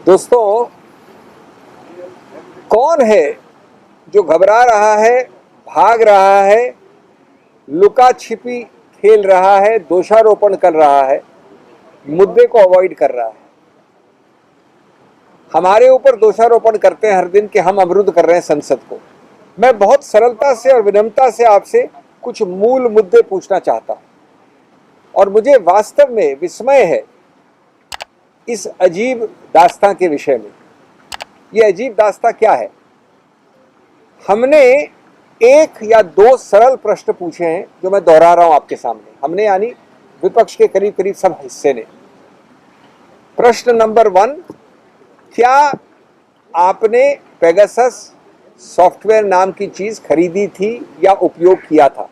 दोस्तों, कौन है जो घबरा रहा है, भाग रहा है, लुका छिपी खेल रहा है, दोषारोपण कर रहा है, मुद्दे को अवॉइड कर रहा है? हमारे ऊपर दोषारोपण करते हैं हर दिन कि हम अवरुद्ध कर रहे हैं संसद को। मैं बहुत सरलता से और विनम्रता से आपसे कुछ मूल मुद्दे पूछना चाहता हूं, और मुझे वास्तव में विस्मय है इस अजीब दास्तां के विषय में। ये अजीब दास्तां क्या है? हमने एक या दो सरल प्रश्न पूछे हैं जो मैं दोहरा रहा हूं आपके सामने। हमने यानी विपक्ष के करीब करीब सब हिस्से ने। प्रश्न नंबर 1, क्या आपने पेगासस सॉफ्टवेयर नाम की चीज खरीदी थी या उपयोग किया था?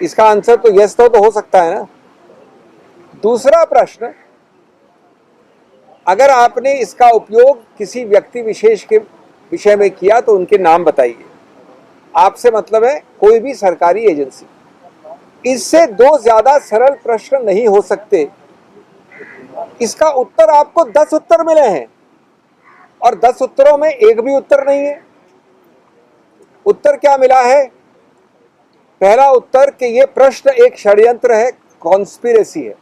इसका आंसर तो यस तो हो सकता है ना। दूसरा प्रश्न, अगर आपने इसका उपयोग किसी व्यक्ति विशेष के विषय में किया तो उनके नाम बताइए। आपसे मतलब है कोई भी सरकारी एजेंसी। इससे दो ज्यादा सरल प्रश्न नहीं हो सकते। इसका उत्तर आपको 10 उत्तर मिले हैं और 10 उत्तरों में एक भी उत्तर नहीं है। उत्तर क्या मिला है? पहला उत्तर कि यह प्रश्न एक षड्यंत्र है, कॉन्स्पिरेसी है।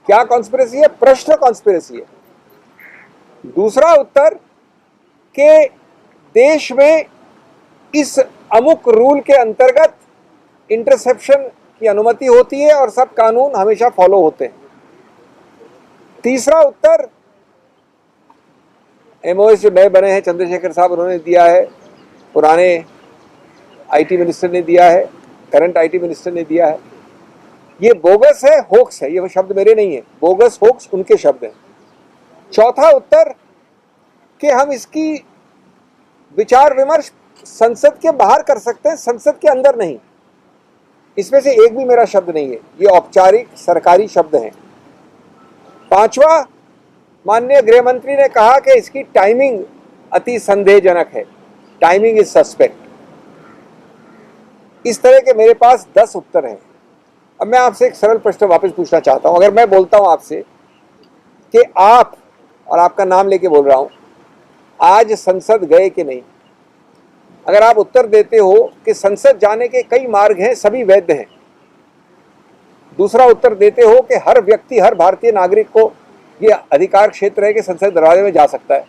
क्या कॉन्स्पिरेसी है? प्रश्न कॉन्स्पिरेसी है। दूसरा उत्तर कि देश में इस अमुक रूल के अंतर्गत इंटरसेप्शन की अनुमति होती है और सब कानून हमेशा फॉलो होते हैं। तीसरा उत्तर, एमओएस जो नए बने हैं चंद्रशेखर साहब उन्होंने दिया है, पुराने आईटी मिनिस्टर ने दिया है, करंट आईटी मिनिस्टर ने दिया है। ये बोगस है, होक्स है। ये शब्द मेरे नहीं है, बोगस होक्स उनके शब्द हैं। चौथा उत्तर कि हम इसकी विचार विमर्श संसद के बाहर कर सकते हैं, संसद के अंदर नहीं। इसमें से एक भी मेरा शब्द नहीं है, ये औपचारिक सरकारी शब्द हैं। पांचवा, माननीय गृह मंत्री ने कहा कि इसकी टाइमिंग अति संदेहजनक है, टाइमिंग इज सस्पेक्ट। इस तरह के मेरे पास 10 उत्तर हैं। अब मैं आपसे एक सरल प्रश्न वापस पूछना चाहता हूं। अगर मैं बोलता हूं आपसे कि आप, और आपका नाम लेके बोल रहा हूं, आज संसद गए कि नहीं, अगर आप उत्तर देते हो कि संसद जाने के कई मार्ग हैं, सभी वैध हैं, दूसरा उत्तर देते हो कि हर व्यक्ति, हर भारतीय नागरिक को यह अधिकार क्षेत्र है कि संसद दरवाजे में जा सकता है,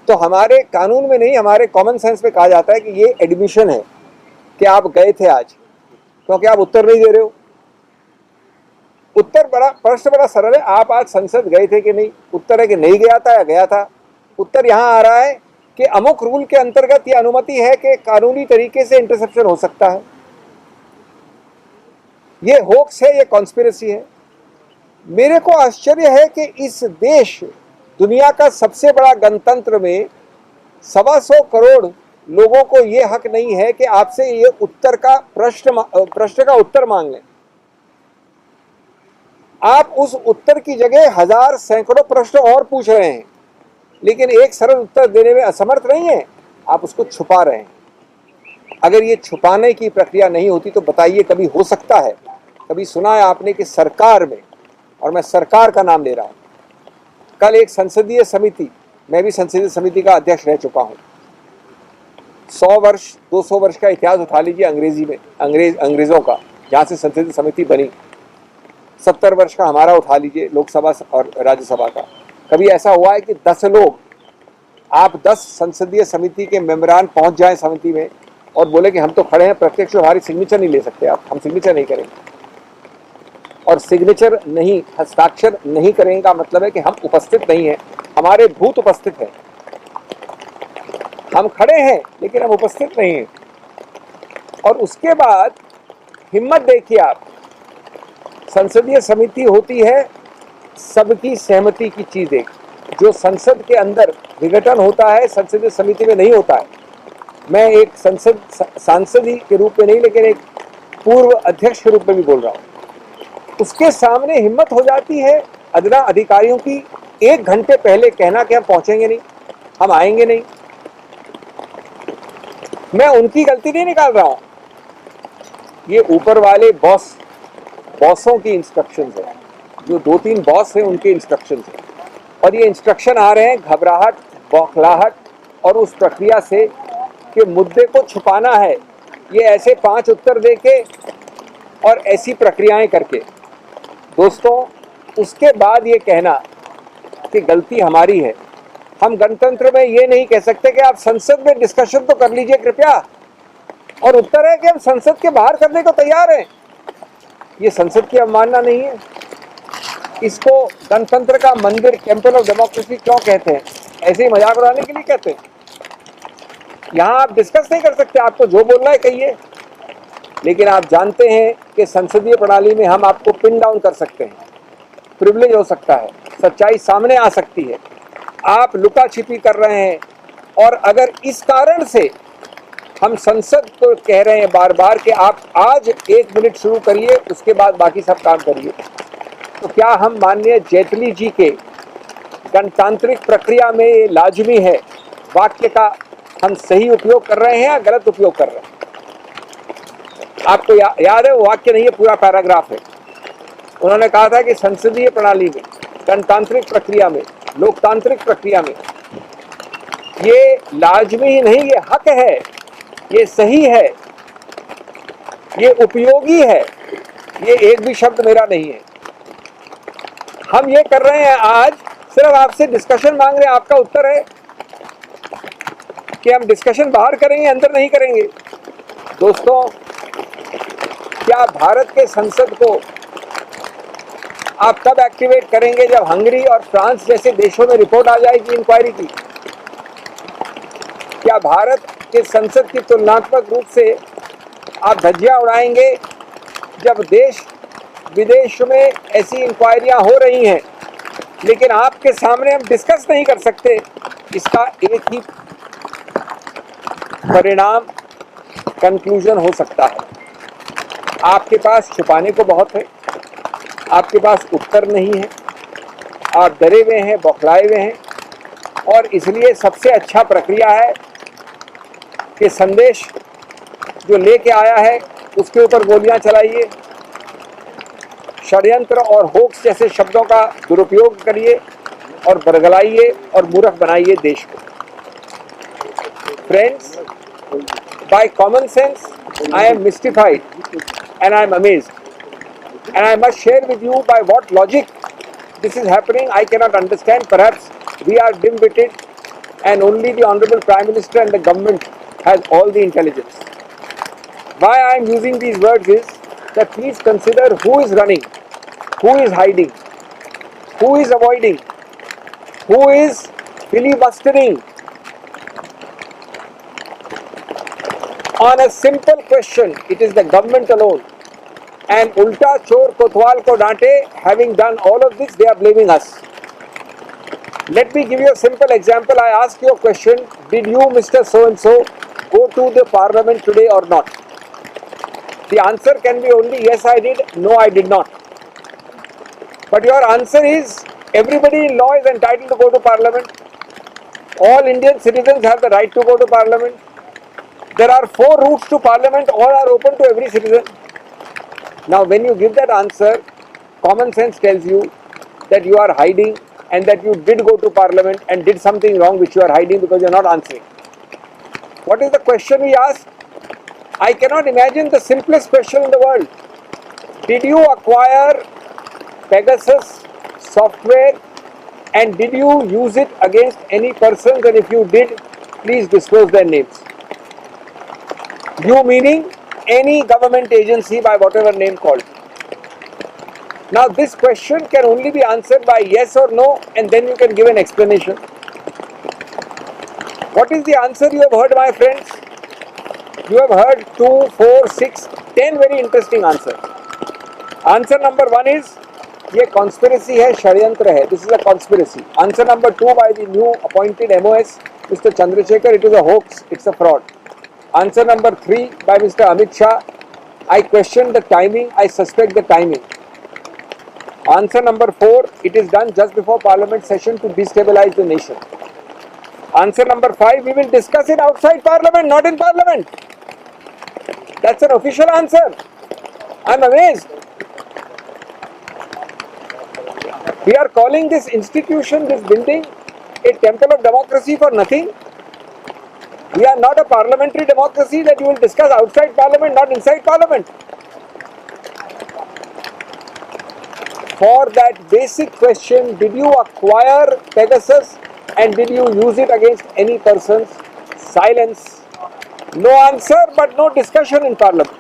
तो हमारे कानून में नहीं, हमारे कॉमन सेंस में कहा जाता है कि ये एडमिशन है कि आप गए थे आज, क्योंकि आप उत्तर नहीं दे रहे हो। प्रश्न बड़ा सरल है, आप आज संसद गए थे कि नहीं? उत्तर है कि नहीं गया था या गया था। उत्तर यहां आ रहा है कि अमुक रूल के अंतर्गत यह अनुमति है कि कानूनी तरीके से इंटरसेप्शन हो सकता है। यह होक्स है, यह कॉन्स्पिरेसी है। मेरे को आश्चर्य है कि इस देश, दुनिया का सबसे बड़ा गणतंत्र में 125 करोड़ लोगों को यह हक नहीं है कि आपसे ये उत्तर का प्रश्न का उत्तर मांग लें। आप उस उत्तर की जगह हजार सैकड़ों प्रश्न और पूछ रहे हैं, लेकिन एक सरल उत्तर देने में असमर्थ नहीं है। आप उसको छुपा रहे हैं। अगर ये छुपाने की प्रक्रिया नहीं होती तो बताइए, कभी हो सकता है, कभी सुना है आपने कि सरकार में, और मैं सरकार का नाम ले रहा हूं, कल एक संसदीय समिति, मैं भी संसदीय समिति का अध्यक्ष रह चुका हूं, 100 वर्ष 200 वर्ष का इतिहास उठा लीजिए अंग्रेजी में, अंग्रेजों का, जहां से संसदीय समिति बनी। 70 वर्ष का हमारा उठा लीजिए, लोकसभा और राज्यसभा का। कभी ऐसा हुआ है कि 10 लोग, आप 10 संसदीय समिति के मेंबरान पहुंच जाएं समिति में और बोले कि हम तो खड़े हैं, प्रत्यक्ष हमारी सिग्नेचर नहीं ले सकते आप, हम सिग्नेचर नहीं करेंगे। और सिग्नेचर नहीं, हस्ताक्षर नहीं करेंगे का मतलब है कि हम उपस्थित नहीं हैं, हमारे भूत उपस्थित हैं। हम खड़े हैं लेकिन हम उपस्थित नहीं हैं। और उसके बाद हिम्मत देखिए आप, संसदीय समिति होती है सबकी सहमति की चीज। एक जो संसद के अंदर विघटन होता है, संसदीय समिति में नहीं होता है। मैं एक सांसद ही के रूप में नहीं, लेकिन एक पूर्व अध्यक्ष के रूप में भी बोल रहा हूं। उसके सामने हिम्मत हो जाती है अदना अधिकारियों की 1 घंटे पहले कहना कि हम पहुंचेंगे नहीं, हम आएंगे नहीं। मैं उनकी गलती नहीं निकाल रहा हूं, ये ऊपर वाले बॉसों की इंस्ट्रक्शंस है, जो 2-3 बॉस हैं उनके इंस्ट्रक्शंस है। और ये इंस्ट्रक्शन आ रहे हैं घबराहट, बौखलाहट और उस प्रक्रिया से कि मुद्दे को छुपाना है, ये ऐसे 5 उत्तर देके और ऐसी प्रक्रियाएं करके। दोस्तों, उसके बाद ये कहना कि गलती हमारी है। हम गणतंत्र में ये नहीं कह सकते कि आप संसद में डिस्कशन तो कर लीजिए कृपया, और उत्तर है कि हम संसद के बाहर करने को तैयार हैं। ये संसद की अवमानना नहीं है? इसको गणतंत्र का मंदिर, टेम्पल ऑफ डेमोक्रेसी क्यों कहते हैं? ऐसे ही मजाक उड़ाने के लिए कहते हैं? यहाँ आप डिस्कस नहीं कर सकते, आपको जो बोलना है कहिए, लेकिन आप जानते हैं कि संसदीय प्रणाली में हम आपको पिन डाउन कर सकते हैं, प्रिविलेज हो सकता है, सच्चाई सामने आ सकती है। आप लुका छिपी कर रहे हैं, और अगर इस कारण से हम संसद को कह रहे हैं बार बार कि आप आज 1 मिनट शुरू करिए, उसके बाद बाकी सब काम करिए, तो क्या हम माननीय जेटली जी के गणतांत्रिक प्रक्रिया में ये लाजमी है वाक्य का हम सही उपयोग कर रहे हैं या गलत उपयोग कर रहे हैं? आपको याद है वो वाक्य नहीं है, पूरा पैराग्राफ है। उन्होंने कहा था कि संसदीय प्रणाली में, गणतांत्रिक प्रक्रिया में, लोकतांत्रिक प्रक्रिया में ये लाजमी ही नहीं, ये हक है, ये सही है, ये उपयोगी है। ये एक भी शब्द मेरा नहीं है। हम ये कर रहे हैं आज, सिर्फ आपसे डिस्कशन मांग रहे हैं। आपका उत्तर है कि हम डिस्कशन बाहर करेंगे, अंदर नहीं करेंगे। दोस्तों, क्या भारत के संसद को आप तब एक्टिवेट करेंगे जब हंगरी और फ्रांस जैसे देशों में रिपोर्ट आ जाएगी इंक्वायरी की? क्या भारत के संसद की तुलनात्मक रूप से आप धज्जियां उड़ाएंगे जब देश विदेश में ऐसी इंक्वायरियां हो रही हैं, लेकिन आपके सामने हम डिस्कस नहीं कर सकते? इसका एक ही परिणाम, कंक्लूजन हो सकता है, आपके पास छुपाने को बहुत है, आपके पास उत्तर नहीं है, आप डरे हुए हैं, बौखलाए हुए हैं, और इसलिए सबसे अच्छा प्रक्रिया है कि संदेश जो लेके आया है उसके ऊपर गोलियां चलाइए, षड्यंत्र और होक्स जैसे शब्दों का दुरुपयोग करिए और बरगलाइए और मूर्ख बनाइए देश को। Friends, by common sense, I am mystified and I am amazed, and I must share with you by what logic this is happening. I cannot understand. Perhaps we are dim-witted and only the Honorable Prime Minister and the government has all the intelligence. Why I am using these words is that please consider who is running, who is hiding, who is avoiding, who is filibustering on a simple question. It is the government alone. And ulta chor kotwal ko dante, having done all of this, they are blaming us. Let me give you a simple example. I ask you a question: did you, Mr. So-and-so, go to the parliament today or not? The answer can be only yes I did, no I did not. But your answer is everybody in law is entitled to go to parliament. All Indian citizens have the right to go to parliament. There are 4 routes to parliament, all are open to every citizen. Now when you give that answer, common sense tells you that you are hiding and that you did go to parliament and did something wrong which you are hiding because you are not answering. What is the question we ask? I cannot imagine the simplest question in the world. Did you acquire Pegasus software and did you use it against any persons, and if you did, please disclose their names. You meaning any government agency by whatever name called. Now this question can only be answered by yes or no, and then you can give an explanation. What is the answer you have heard, my friends? You have heard 2, 4, 6, 10 very interesting answers. Answer number 1 is ये conspiracy है, षड्यंत्र है. This is a conspiracy. Answer number 2 by the new appointed MOS, Mr. Chandrasekhar, it is a hoax, it's a fraud. Answer number 3 by Mr. Amit Shah, I question the timing, I suspect the timing. Answer number 4, it is done just before parliament session to destabilize the nation. Answer number 5, we will discuss it outside parliament, not in parliament. That's an official answer. I'm amazed. We are calling this institution, this building, a temple of democracy for nothing. We are not a parliamentary democracy that you will discuss outside parliament, not inside parliament. For that basic question, did you acquire Pegasus and did you use it against any person's silence? No answer, but no discussion in parliament.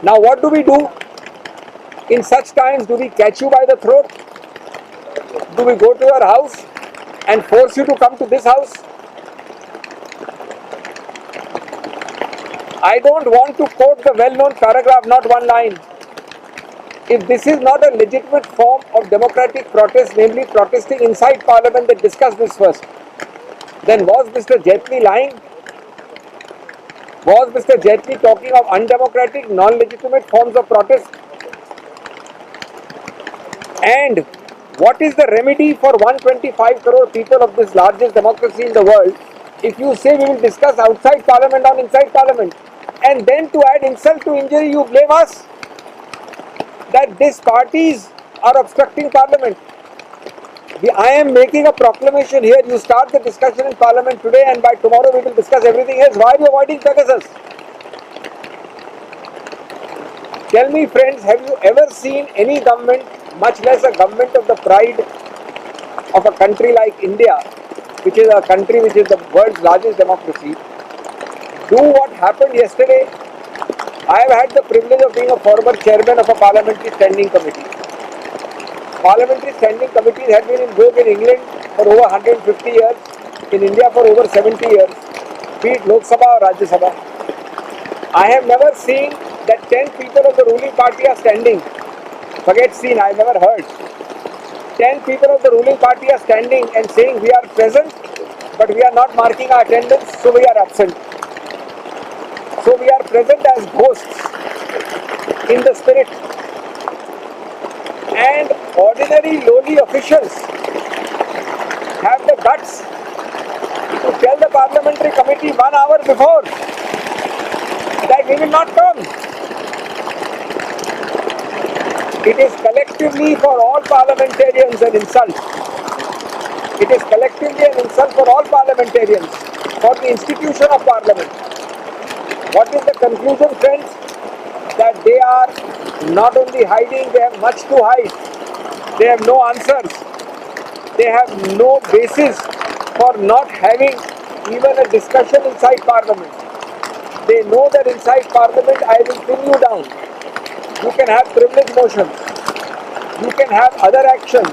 Now what do we do? In such times, do we catch you by the throat? Do we go to your house and force you to come to this house? I don't want to quote the well-known paragraph, not one line. If this is not a legitimate form of democratic protest, namely protesting inside parliament, then discuss this first. Then was Mr. Jaitley lying? Was Mr. Jaitley talking of undemocratic, non-legitimate forms of protest? And what is the remedy for 125 crore people of this largest democracy in the world if you say we will discuss outside parliament or inside parliament? And then to add insult to injury, you blame us that these parties are obstructing parliament. I am making a proclamation here. You start the discussion in parliament today and by tomorrow we will discuss everything else. Why are you avoiding Pegasus? Tell me friends, have you ever seen any government, much less a government of the pride of a country like India, which is a country which is the world's largest democracy, do what happened yesterday? I have had the privilege of being a former chairman of a parliamentary standing committee. Parliamentary standing committees had been in vogue in England for over 150 years, in India for over 70 years, be it Lok Sabha or Rajya Sabha. I have never seen that 10 people of the ruling party are standing. Forget seen, I have never heard. 10 people of the ruling party are standing and saying we are present, but we are not marking our attendance, so we are absent. So we are present as ghosts in the spirit. And ordinary lowly officials have the guts to tell the parliamentary committee 1 hour before that we will not come. It is collectively for all parliamentarians an insult. It is collectively an insult for all parliamentarians, for the institution of parliament. What is the conclusion, friends? That they are not only hiding, they have much to hide. They have no answers. They have no basis for not having even a discussion inside parliament. They know that inside parliament I will pin you down. You can have privilege motions. You can have other actions.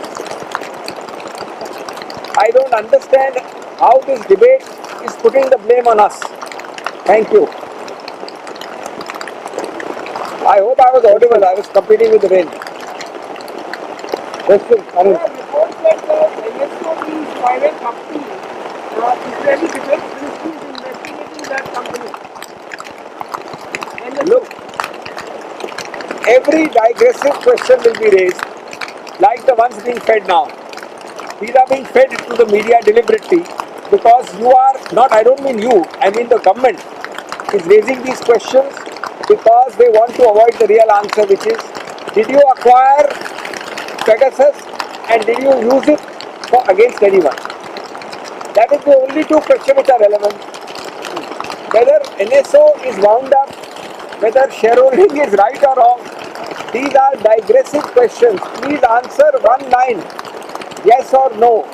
I don't understand how this debate is putting the blame on us. Thank you. I hope I was audible. I was competing with the rain. Question, Arun. Report said that NSO is private company. Israeli Defense Ministry is investigating that company. Look, every digressive question will be raised, like the ones being fed now. These are being fed to the media deliberately because you are not, I don't mean you, I mean the government is raising these questions because they want to avoid the real answer, which is, did you acquire Pegasus and did you use it against anyone? That is the only two questions which are relevant. Whether NSO is wound up, whether shareholding is right or wrong, these are digressive questions. Please answer one line, yes or no.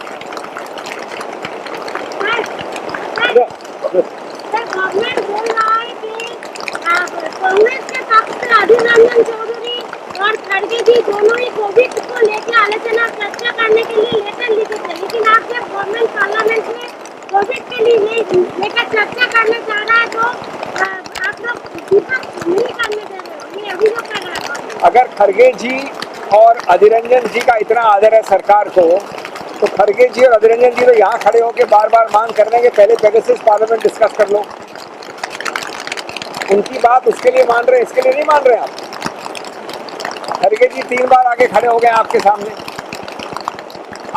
Government बोल रहा है कि कांग्रेस के पक्ष से अधीर रंजन चौधरी और खड़गे जी दोनों ही कोविड को लेकर आलोचना चर्चा करने के लिए लेटर लिखे थे, लेकिन आप जब गवर्नमेंट पार्लियामेंट में कोविड के लिए लेकर चर्चा करने जा रहा है तो आप लोग विपक्ष नहीं करने दे रहे हो, ये अभियोग कर रहा है। अगर खड़गे जी और अधीर रंजन जी का इतना आदर है सरकार को, तो खड़गे जी और अधीर रंजन जी तो यहाँ खड़े होकर बार बार मांग कर रहे हैं कि पहले पेगासस पार्लियामेंट डिस्कस कर लो। उनकी बात उसके लिए मान रहे हैं, इसके लिए नहीं मान रहे आप। खड़गे जी 3 बार आगे खड़े हो गए आपके सामने।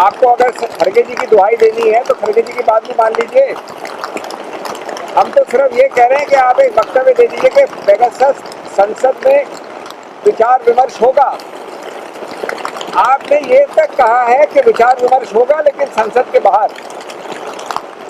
आपको अगर खड़गे जी की दुहाई देनी है तो खड़गे जी की बात भी मान लीजिए। हम तो सिर्फ ये कह रहे हैं कि आप एक वक्तव्य दे दीजिए कि पेगासस संसद में विचार विमर्श होगा। आपने ये तक कहा है कि विचार विमर्श होगा लेकिन संसद के बाहर।